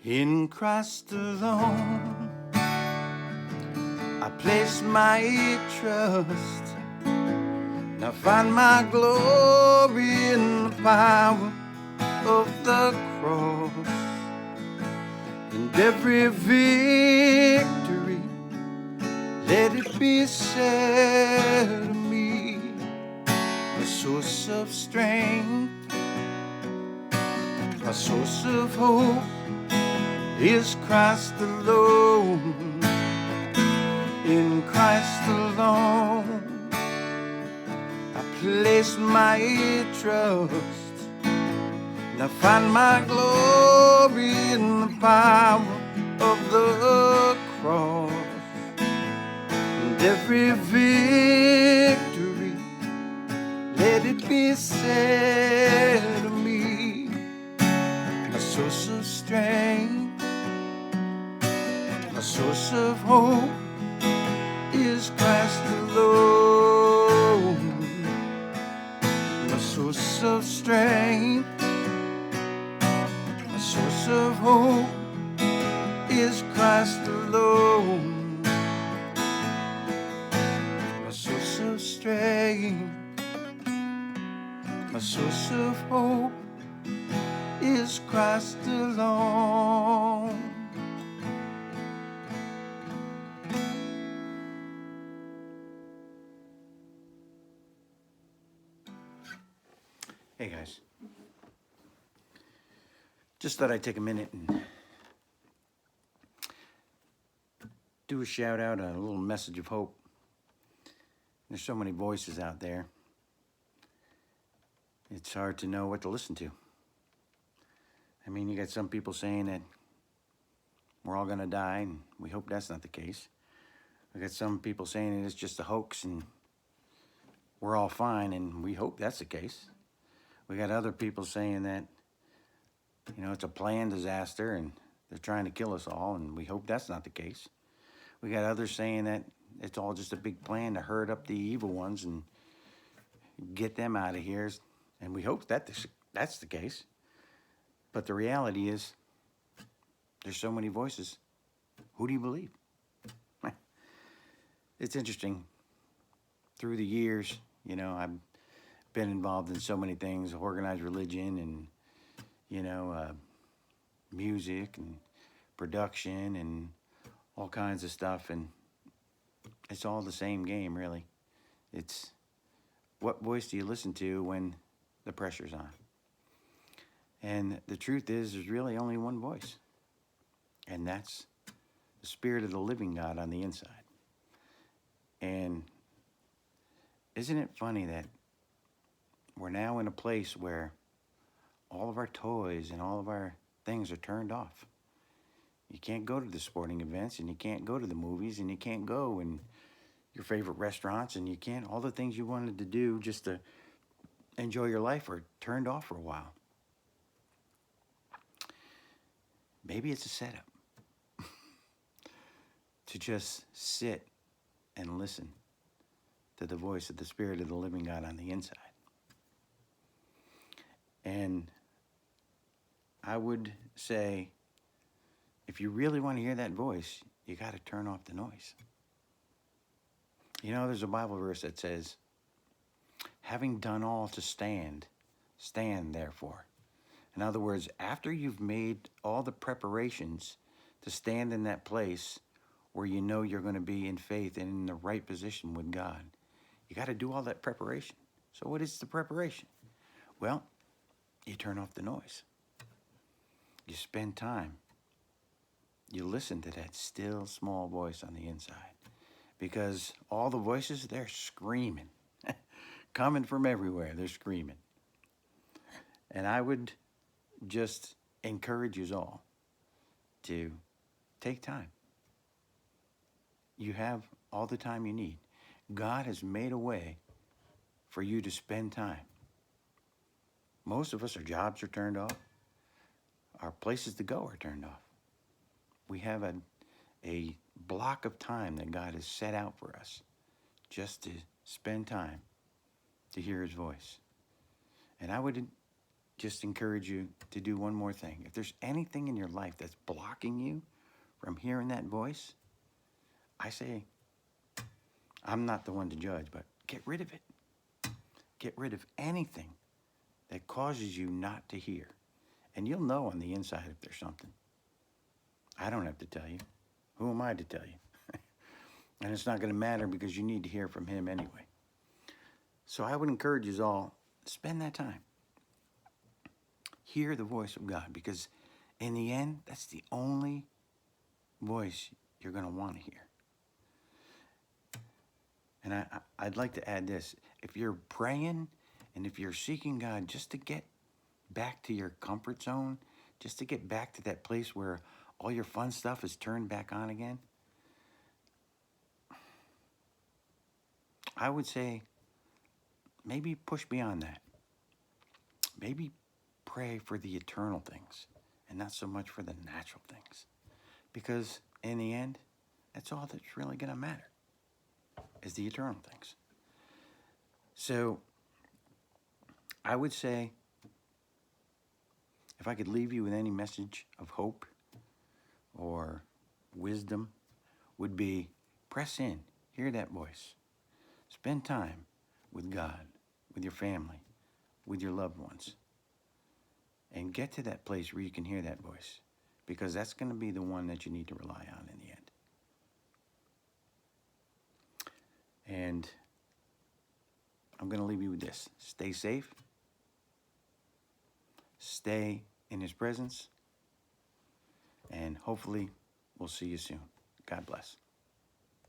In Christ alone, I place my trust. Now find my glory in the power of the cross. And every victory, let it be said of me, a source of strength, a source of hope is Christ alone. In Christ alone, I place my trust. Now find my glory in the power of the cross. And every victory, let it be said of me, a source of strength, a source of hope is Christ alone. A source of strength, a source of hope is Christ alone. A source of strength, a source of hope is Christ alone. Hey guys, just thought I'd take a minute and do a shout out, a little message of hope. There's so many voices out there. It's hard to know what to listen to. I mean, you got some people saying that we're all gonna die, and we hope that's not the case. We got some people saying that it's just a hoax and we're all fine, and we hope that's the case. We got other people saying that, you know, it's a planned disaster and they're trying to kill us all, and we hope that's not the case. We got others saying that it's all just a big plan to herd up the evil ones and get them out of here, and we hope that that's the case. But the reality is, there's so many voices. Who do you believe? It's interesting. Through the years, you know, I've been involved in so many things, organized religion and, you know, music and production and all kinds of stuff, and it's all the same game, really. It's what voice do you listen to when the pressure's on? And the truth is, there's really only one voice, and that's the Spirit of the living God on the inside. And isn't it funny that we're now in a place where all of our toys and all of our things are turned off? You can't go to the sporting events, and you can't go to the movies, and you can't go in your favorite restaurants, and you can't, all the things you wanted to do just to enjoy your life are turned off for a while. Maybe it's a setup to just sit and listen to the voice of the Spirit of the living God on the inside. And I would say, if you really want to hear that voice, you got to turn off the noise. You know, there's a Bible verse that says, having done all to stand, stand therefore. In other words, after you've made all the preparations to stand in that place where you know you're going to be in faith and in the right position with God, you got to do all that preparation. So what is the preparation? Well, you turn off the noise. You spend time. You listen to that still small voice on the inside, because all the voices, they're screaming, coming from everywhere. They're screaming. And I would just encourage you all to take time. You have all the time you need. God has made a way for you to spend time. Most of us, our jobs are turned off. Our places to go are turned off. We have a block of time that God has set out for us just to spend time to hear his voice. And I would just encourage you to do one more thing. If there's anything in your life that's blocking you from hearing that voice, I say, I'm not the one to judge, but get rid of it. Get rid of anything that causes you not to hear. And you'll know on the inside if there's something. I don't have to tell you. Who am I to tell you? And it's not going to matter because you need to hear from him anyway. So I would encourage you all, spend that time. Hear the voice of God, because in the end, that's the only voice you're going to want to hear. And I'd like to add this. If you're praying and if you're seeking God just to get back to your comfort zone, just to get back to that place where all your fun stuff is turned back on again, I would say maybe push beyond that. Maybe pray for the eternal things and not so much for the natural things. Because in the end, that's all that's really going to matter, is the eternal things. So I would say, if I could leave you with any message of hope or wisdom, would be press in, hear that voice. Spend time with God, with your family, with your loved ones. And get to that place where you can hear that voice, because that's going to be the one that you need to rely on in the end. And I'm going to leave you with this. Stay safe. Stay in his presence. And hopefully we'll see you soon. God bless.